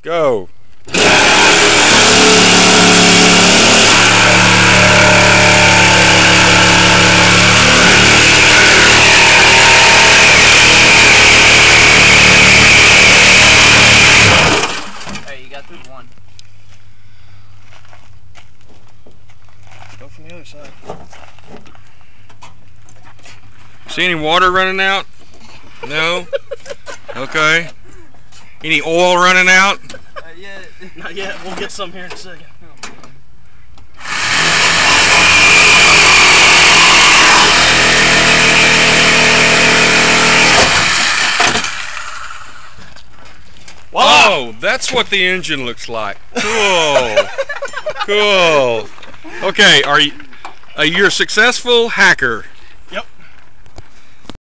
Go. Hey, you got through one. Go from the other side. See any water running out? No? Okay. Any oil running out? Not yet. Not yet. We'll get some here in a second. Oh, that's what the engine looks like. Cool. Cool. Okay, you're a successful hacker.